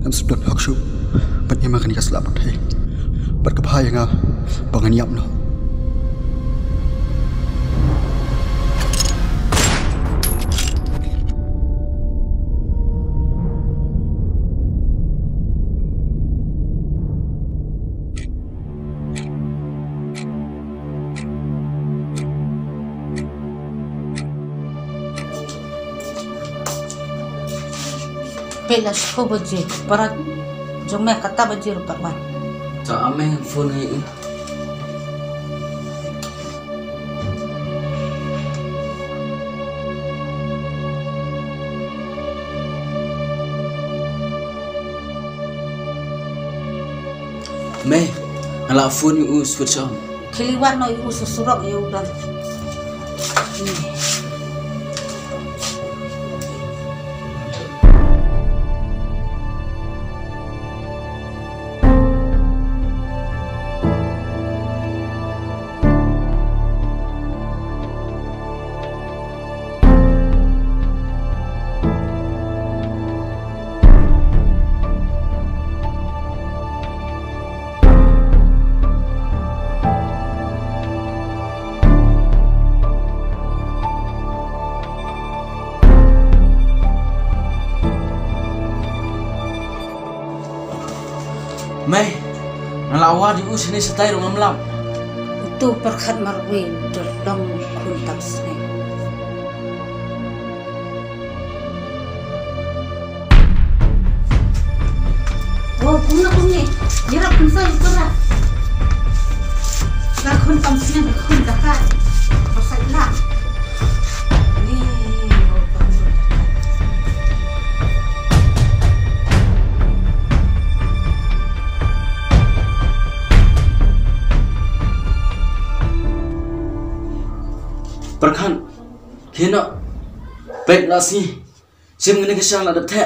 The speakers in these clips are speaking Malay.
em sudah haksu bat ima kan kas labat hai bat kapaya nga bangan yap no Pelas ko baje para jome kata baje rupak ban tak ame phone ni me ala phone ni switch on kiliwan no iu susurok ya udah Mai, nalawa di us ni setai rong amlam. Itu Pyrkhat marwin dalam kuntak sini. Oh, bunga ni, jarak kuntai pernah. Nak kuntam sini, kuntak kan? Pasal lah. Pyrkhat, kena baik nasi, sim ni kesal ada teh.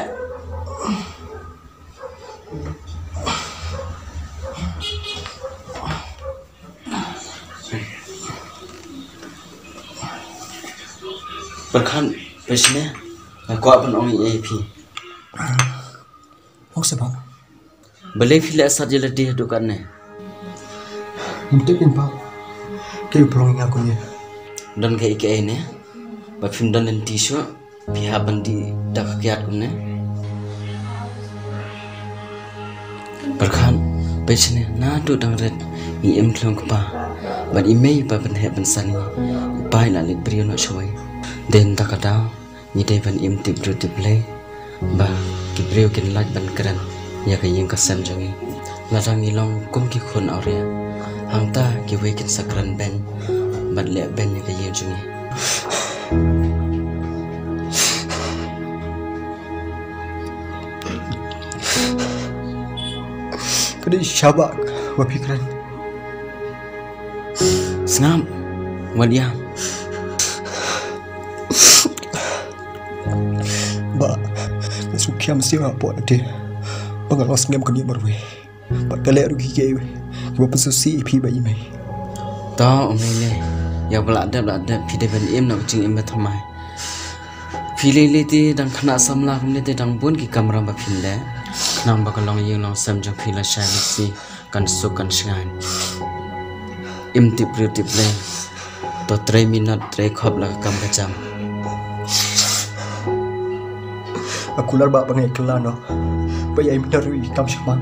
Pyrkhat, besne, aku apa orang AP? Mau sebab Boleh feel asal je ledih dukan ni. nanti kenapa kau pelong aku ni Dan kayak ini, bafim dan tisu, pihak bandi dak kiat kumne. Pyrkhat, besne, nado dang red, ni klong kupa, bad imei baban heben sani, pai la lit brio no shoy. Den takada, ni devan tip brio tiplay, ba ki brio kin laj ban kran, ya kayeng kasam jangi. Ladang ilong kum ki khun auria, hangta ki wekin sakran ben. Bad le ben ni kaya jungi. kau syabak wapikiran Sengam, wadiam. ba sukiam siapa apa dia pengawas ngam kau ni marwe bat kale rugi kau kau pesusi ipi bayi mai Tahu omele, ya belada pidevan nak cing bethamai. Pilih ti dan kena samla kumne te dang bun ki kamera ba pinle. Nang bakalong yung long samjang pila shalisi kan sukan shan. Tip le. To 3 minit 3 khop la kam kacam. aku larba bangai kelano bayai minarui kam syama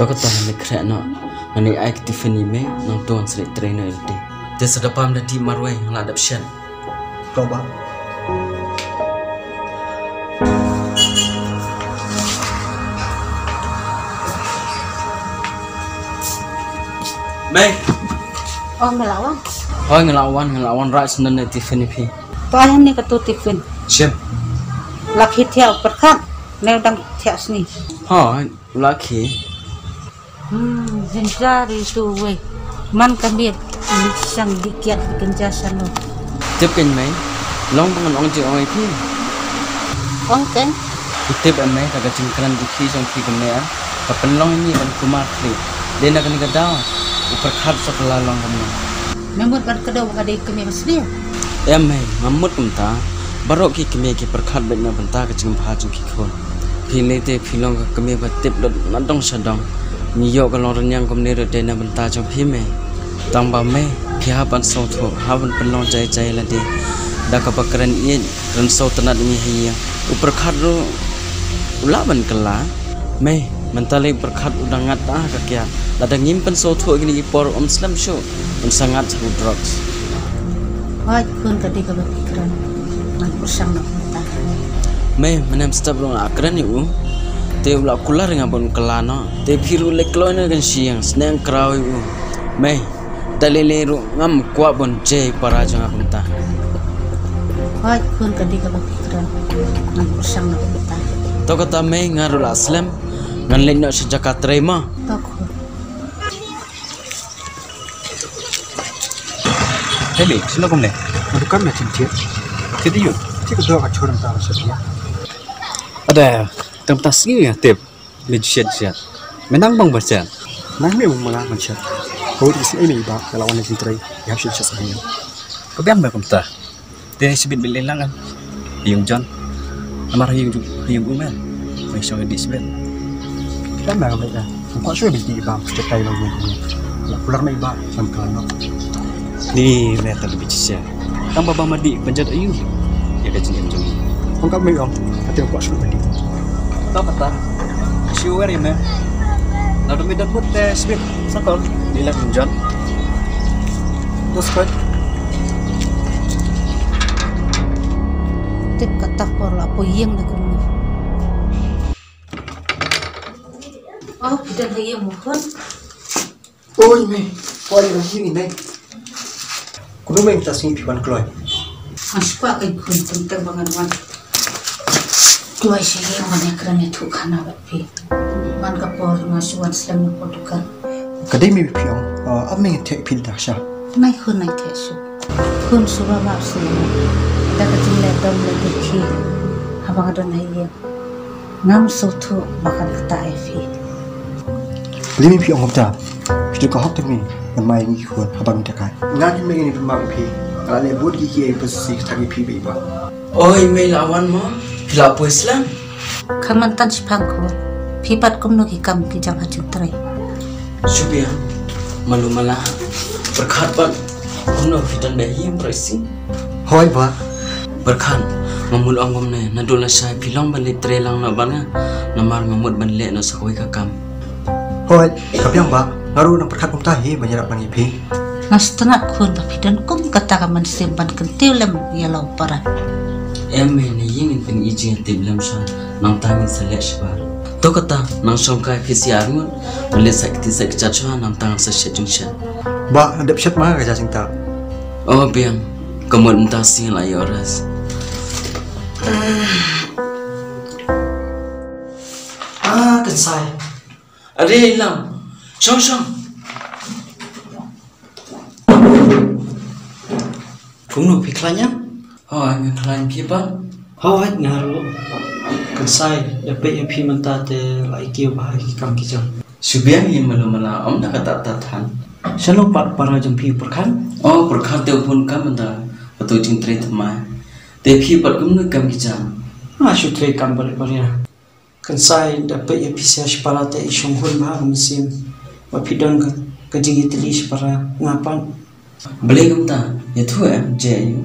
To kata ni kena ani aktif ni me nang tuan sri trainer ti. Te sedapam da di marwai ngadap shan. Khrawbok Mai, Oh melawan. hoi ngelawan rai senan ti fini pi. Paia ni ketu tifin. Siap. Laki tiap Pyrkhat, nedang tiap sini. Hoi, laki. Zinjari tu we. Man kami sang dikiat kenjasan lo. Tiếp kênh mấy long bằng ông chị ơi thì Okay. tiếp em mấy ta cái chừng kran di khi trong khi cầm nè và phần long ini ban kumar kli dia nak ni kadau Pyrkhat setelah long kami Membuat ban kedau kadai kami masih. em mấy mamut kumta baru ki kami ki Pyrkhat ben na benta ke chừng pha chừng khi khon Pilih te pilong kami batip dot nadong sadong. Niyo kalau renyang kami rete na benta jom pime. Tang ba me pihapan sautu haban pelong jai lade. Dah kapakaran ian ran sautu nat ni hiya. Pyrkhat ru ulaban kala me mentali Pyrkhat udang ngata kakya. Lada ngimpen sautu gini ipor Islam show sangat seru drugs. Wah kun tadi kalau pikiran nak bersang nak minta. Me menem step long akran ni te ula kular ngabon kelano te phiru lekloina kan siang sneng kraw me daleleru ngam kwa bon je para jang apunta. Wah kun tadi kalau pikiran nak bersang nak minta. To kata me ngarul aslam ngan leno sejak terima. Takut. Hei, sila kom le. Bukan macam dia. Jadi yuk, kita doa kat orang tahu saja. Ada tempat sini ya tip lejiat. Menang bang berjan. Nah, memang malah macam. Kau di sini ini bah kalau orang cintai, ya harus cinta saya. Kebiang berkom ta. Dia sebut bilangan. Yung John. Amar yung Umar. Mai so di sebut. Kan dah mereka. Kau sudah di bah cetai lagi. Nak pulang mai bah sampai kalau. Ni mereka lebih cia. Tang baba madi penjat ayu. Ya kecil jom. Kau kan mai om. Hati kau sudah mandi. Tahu kata. Sure ya me. Lalu me dan put sebut sakol. Nilai yung John. Terus kau Tip kata por apa yang nak kau. Oh, kita dah yang mohon. ôi mày coi đi cái gì này cũng mình ta xin phiền cloy Aspa cái kun tentang bangan Keluar saya mana kerana tu kana bapi. Man kapor masuk Wanskhembiang Kharbani. kadai mi phiền ấp mình thể phiền đặc sa Nai kun nai tesu. Kun suba map sini. Dah kecil dom lagi ki. Abang ada nai ngam sotu makan kata efi. kadai mi phiền không ta video có học được mình ngày mai mi khuôn abang tak kai ngan hi mình ni mau phi ala le bud ki ki posisi thagi phi be ba Oi me lawan mo pilapo Islam. Kamantan sipangko. Pipat kum no hikam ki jang hajung trai. Subiang malu malah Pyrkhat ban kuno fitan behim pricing. hoi ba Pyrkhat mamul angom ne nadola sai pilong ban litre lang na banga namar ngamut ban le no sakoi kakam. hoi kapyang ba ngaru nang Pyrkhat kum ta hi banyak bangi phi Nas tengah kun tapi dan kum kata kaman simpan kentil lem yalau paran. Em ne yingin pen ijin tiblam shan nang tangin selesh bar. To kata nang songkai physiar mun beli sakti sakcha nang tang sa shejungshan. ba ndep shat ma ga jing ta Oh biang kemun entah sing la yoras. Kensai. Ada hilang. Song. Kuno piklanya. Oh, ang klain pipa. Hawat ngaru. Kansai dapat yang pi mentate laikiu bahai kam kijam. Subiang yang malu-mala om nak kata tatan. Shalom pak para jampi Pyrkhat. Oh, Pyrkhat teu pun kam anda. Betul jing tre thamai. Te pi pat kum nu kam kijam. Syutre kam balik-balik. Kansai dapat yang pi sia sepalate isong hul bahar musim. Wapidon ka jigitli separa ngapan. Beli kum ta. Ya tu je.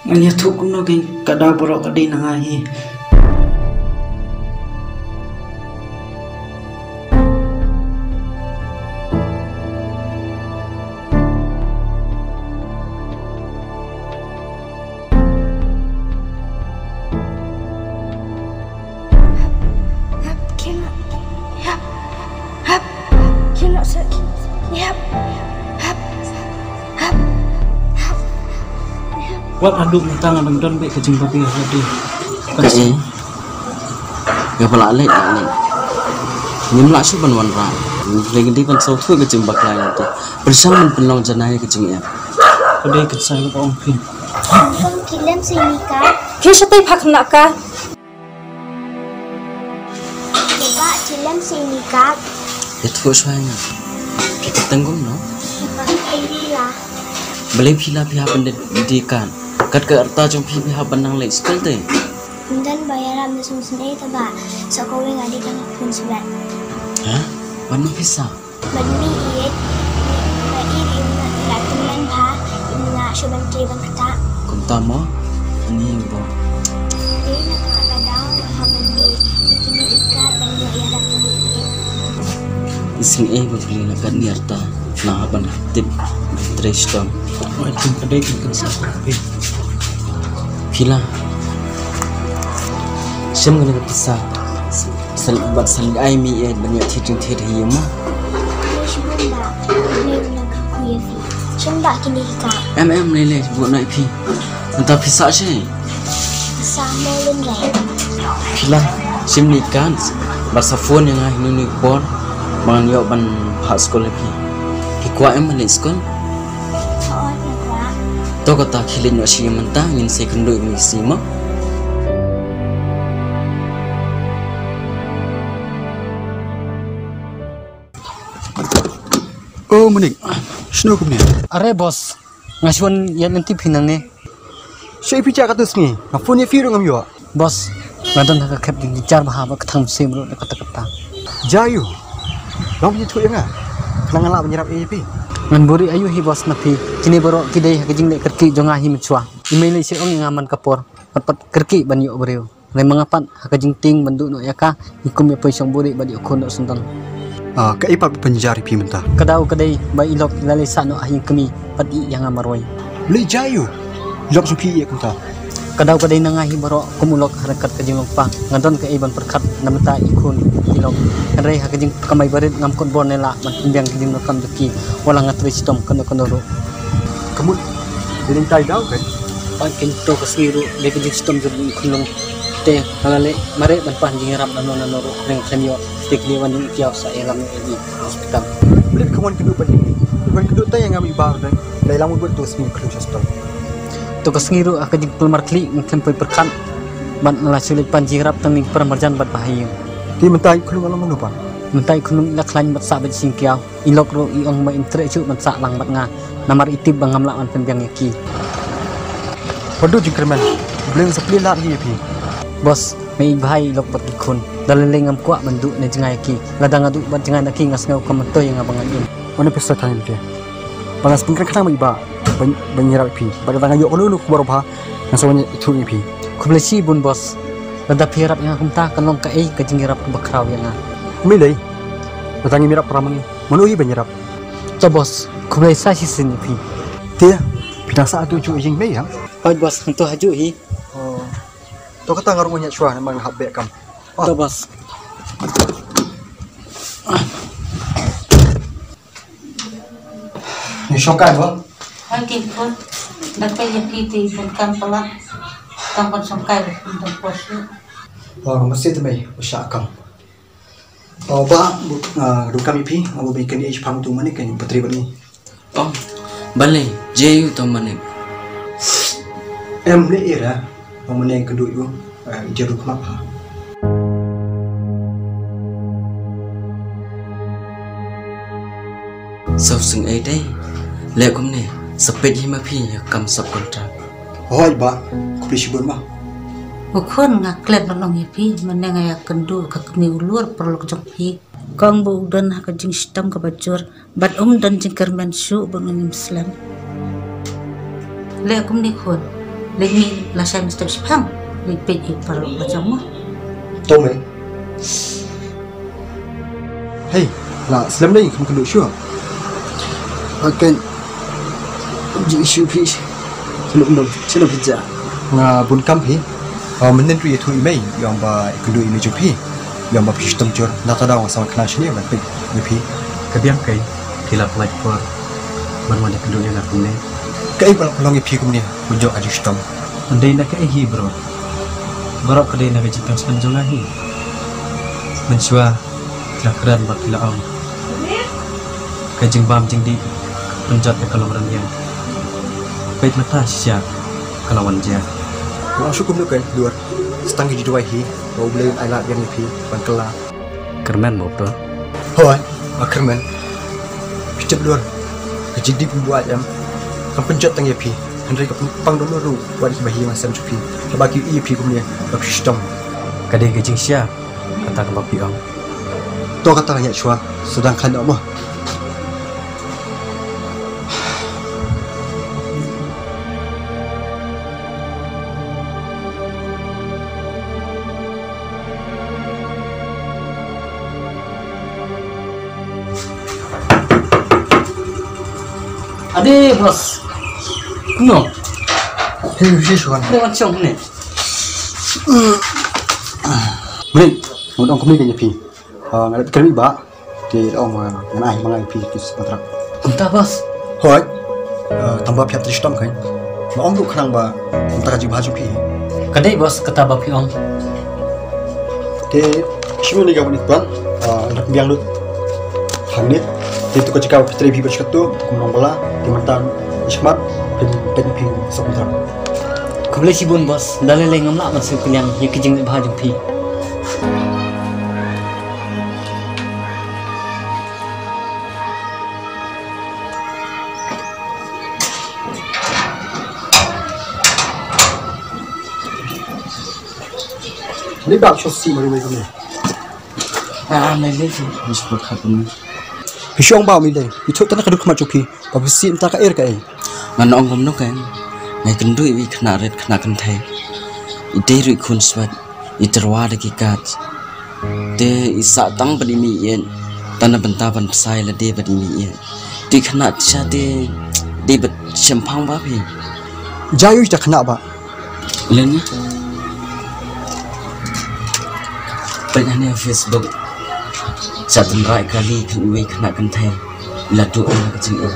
Nganya tu kuno ke kada borok kadi nangahi. Wat aduk tangan Donbok ke jumpa dia tadi. Kasi. Gapala alay. Nimla su ban wan ra. Lagi di pan sau thu ke jumpa lain tu. Bersama penlong janai ke jumpa. Kadai Kansai ko ong pin. Kilam sini ka? Kisah tay pak nak ka? Coba kilam sini ka? Itu suanya. Kita tengok no. Ini lah. Beli pila pihak pendidikan. Kat ke arta jom pihak benang lek sekal te. Dan bayaran mesum sendiri taba. Sekolah ngadi kan pun sebat. Hah? Ban ma pisa. Ban mi iet. Iri imna latulan ha. Imna syuban triban kata. Kum tamo ani bo. Dia nak kadang ha bandi. Ikini ikat dan bayaran mi iet. Ising ba beli na kan niarta na ban tip trestom. Ay tum kadai kan sa kape. Pila. Sim ngene ka pisa. Bat sal ai mi e banyak thiting thir hi ma. Syuban ba. Ni nak kuya fi. Syuban kini ikat. Em lele bu nai pi. Entah pisa sih. Sama lun rai. Pila. Sim ni kan bahasa phone yang ai ni bor. Bang yo ban ha sekolah pi. Ikwa em balik sekolah. Oh, ikwa. To kata khilin yo si mentah ngin se kendoi mi si ma. Oh menik. Snow kum ni. Are bos, ngasuan yan nanti pinang ni. Saya pica katus ni. Ngapun ye firu ngam yo. Bos, ngadon ka kep di jar bahaba kathang sim ro kata-kata. Jayu. Lam punya tu yang ah. Kelangan lah menyerap AP. Ngan buri ayu hi bos napi. Kini boro kidai ha kejing nek kerki jonga hi mecua. Email si ong ngaman kapor. Pat kerki ban yo breu. Lai mangapan ha kejing ting bandu no yaka ikum ya poisong buri badi okon no sentang. Ke ipat penjari pi mentah. Kadau kadai ba ilok lalai sano ahin kami pati yang amaroi. Li jayu. Lok supi ye kunta. Kadau kadai nangahi boro kumulok harakat kejing longpa. Ngadon ke iban perkat namata ikun ilok. Kadai ha kejing kamai barit ngamkon bornela Wanskhembiang kejing nokam deki wala ngatri sitom kono ro. Kamu diling tai dau kan? Pan kento kaswiru le kejing sitom jebung kulung. Te halale mare ban panjing ram nano ro reng semyo stikli wan iaikyntiew sa elam di hospital. Beli kawan kedua panding. Kawan kedua tai yang ngambil bar dan lai lamun buat tu seming keluar hospital. To kasngiru akajing pelmar kli ngkempoi perkan ban nala sulit panjing rap tangning permarjan bat bahaya. Di mentai keluar alam menupan. Mentai kunung ila klain bat sa bat singkiaw ilok ro iong ma intre chu bat sa lang bat nga namar itib bang ngamla Wanskhembiang yaki. Padu jingkerman. Beli sepeli lar hi pi. Bos, may bahay ilok bat ikun. Dalalay ngam kuwa bandu na jingay ki. Ladang adu bat jingay naki ngas ngaw kamantoy nga bangan yun. Mana pesta tayo dia. Panas pengkran kena iba. Banyirap pi. Pada tangan yo kono ku baru bah. Nasawanya itu ni pi. Kublesi bun bos. Lada pirap yang kumta kalong ka ka jingirap ka bakraw yang nga. Milay. Datangi mirap ramang. Manuhi banyirap. To bos, kublesa si sin pi. Dia. Pinasa atu ju jing mei ya. Hoy bos, hantu haju hi. Oh. To kata ngarungnya cua memang habbe kam. To bos. Ni songkai bo. Hakim pun dapat yakiti pun kampala kampal songkai untuk posu. Oh, mesti tu mei usaha kam. Oh, ba kami pi, abu bikin age pam tu mana kan putri bani. Oh, balik jeyu to manik. Em le era, mana yang kedua itu jeruk kelapa. Sau sing ai dai. Le kum ne sepet hi ma pi kam sap kontrak. Hoi ba, ku beli sibun ba. Ukun ngaklet nolong yapi menengaya kendu kakmi ulur perlu jongpi. Kong bu dan hakajing sistem kebajur bat dan jingkar mensu bangun Islam. Le kum ni kun. Lagi lasai mesti sepang. Lipit perlu macam mah. Tahu me. Hey, lah Islam ni kamu kedua sure. Akan isu pi. Selalu pizza. Bun kampi. Menen tu itu email yang ba kedua email jupi. Yang ba sistem jor nata dah sama kena sini ba pi. Kebiang kai kila flight for mana kedua yang aku ni. Kai pelong pi kumni unjuk aju sistem. Andai nak kai hi bro. Borok kedai nak jikam sepanjang lahi. Mensua kelakeran buat kila ang. Kajing bam jing di penjat ke kalau yang. Baik mata siap kalau wanja. Kalau syukur tu kan luar. Setanggi di dua hi. Bau beli alat yang pi bangkela. Kerman mau bro. Hoi, kerman. Picap luar. Kajing di pembuat jam. Kan penjat tangi pi. Henry ke pang dulu ru buat bahi masam cupi bagi EP kumnya bagi sistem Kadai kejing sia kata ke bapi ang. to kata ya chua sedangkan apa Ade bos. No. hei sisuan Lewat ciong ni. Mending mau kumni kan EP ngalap kami ba di orang mana ai EP di Sumatera Entah bos. hoi tambah pihak sistem kan mau orang kerang ba antara jiba jupi Kadai bos kata bapi ong. de shimu ni gawin ban biang lut hanit itu ketika petri bi bercakap kumong bola di mantan ismat dan pi Sumatera Kublai sibun bos. Dalai leng ngamla masuk kalian yang kejing le bahajung pi. ni ba chosi mari mai kumne Nai le M Swer Kharbani. Hishong ba mi le itu tan kaduk ma chupi ba bisi ta ka er ka ai Man ong gom no kan. Ngai kendu i khna ret khna kan thai. I de ri khun swat i terwa de ki kat. De i sa tang badi mi yen. Tan banta ban sai la de badi mi yen. Ti khna cha de bat champang ba phi. jayu ta khna ba Len ni. Penanya Facebook. Satu rai kali kan wi khna kan thai. La tu ong ka ching e.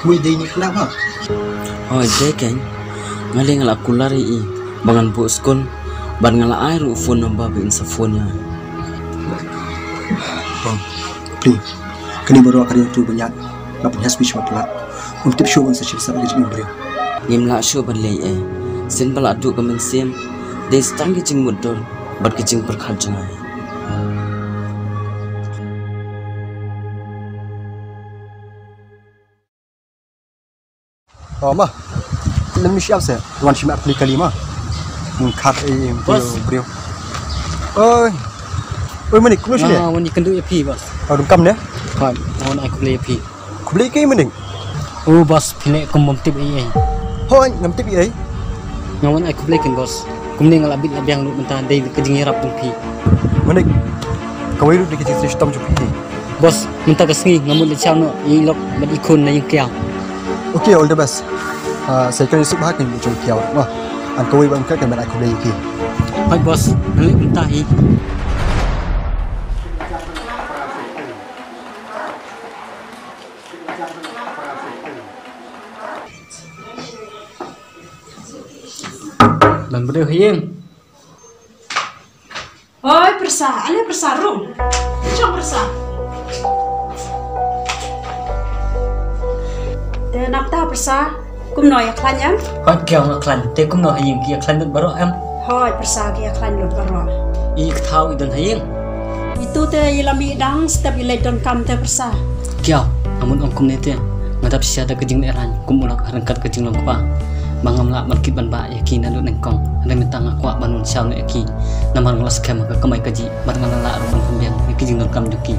mui de ni khna ba Oh, de kan. Ngali ngala kulari i bangan bu skon ban ngala ai ru phone number bin sa phone ya. bang pli kini baru akari tu banyak na punya speech ma plat untuk show sa chip sa ga jing brio Ngim la show ban le e. Sin bala tu ka men sem. De stang ki ching mudol bat ki ching Pyrkhat jangai. mah lem siap saya wan shima apli kalima kat brio oi manik kulo sini Ah, wani kendu pi bos. dum kam ne Hai, mohon aku kublai pi. kublai kai maning Oh bos, pine kumom tip ai. hoi ngam tipi ai Ngawan aku kublai kan bos. Kumni ngalabit labiang lu mentah dei kejing rap tung pi. manik kawai ru dikit sistem jupi Bos, minta kesengi ngamut le chao no ilok bat ikun na yung kiao. okay all the best saya kan isuk bahkan jom kiau wah an kawai bang kan ban aku kublai ki Hai bos, nalik mentah i. Dan berdua hiang. Oi, persa, ale persa rum. Cok persa. Te nak ta persa, kum no ya klanyang. Hai kiao nak klan, te kum no hiang kia klan dut baro am. Hoi, persa ki ya klan lut baro. I thau idan hiang. Itu te ilami dang step Ericton kam te persa. Kiao, amun ong kum nete. Ngatap sia da kejing eran, kum ulak rangkat kejing long pa. Mangam la markit ban ba yaki na lu nengkong. Ada minta ngakwa banun sial no yaki. Naman Wanskhembiang ke kamai kaji, bar ngalala Khmbang yaki jing kam duki.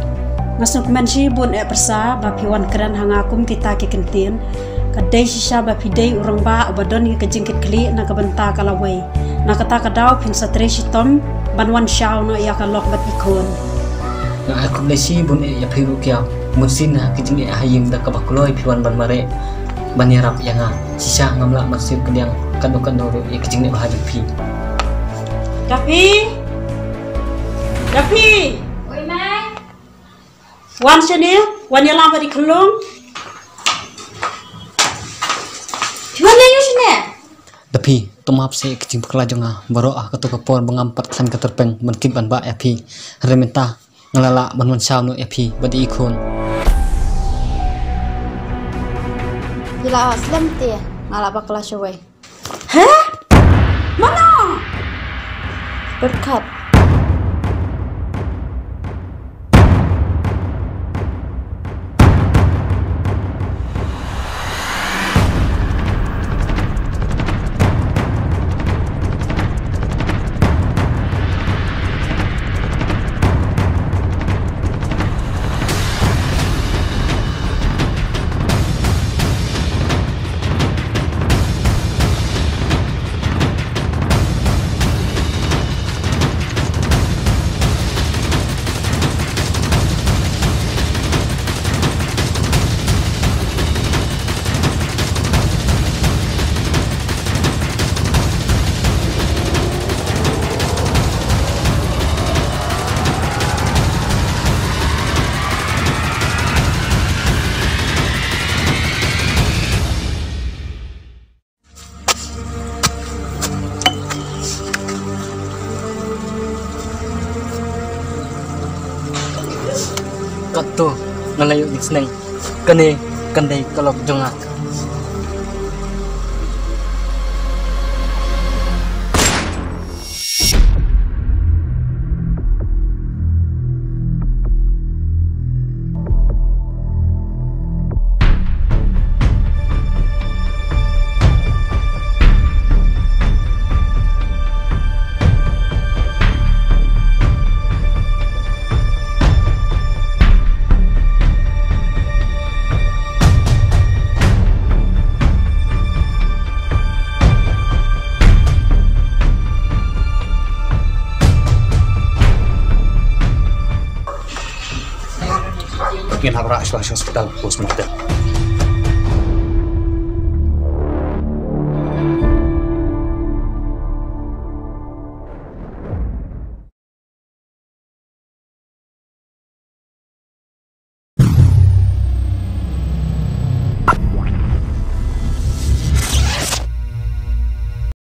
Masuk mensi bun persa ba piwan keren hangakum kita ki kentin. Kadai sisa ba pidai urang ba abadon ki kejing kit kli na kabenta kalawai. Na kata kadau pin satre sitom banwan siaw no ya kalok bat ikon. Na aku lesi bun ya phiru kiao. Musin na kejing hayim da kabakuloi piwan ban mare. Banirap yang sisa ngamla masuk kaliang kado-kado ya kejing ne bahaju pi. Dapi. Oi mai Wan sini, wan yang lama di kelung. Mana you sini Tapi tumap se kejing pekelajong baro ketu kapor mengampat klan keterpeng menkip ban ba ya pi. Rementa ngalala banwan saw no ya pi badi ikon. Gila aslam te ngala bakla shawai Hah? Mana? Pyrkhat kat tu ngalayo dik seneng kane kandai kalau jongak. Mungkin harus hospital postmortem.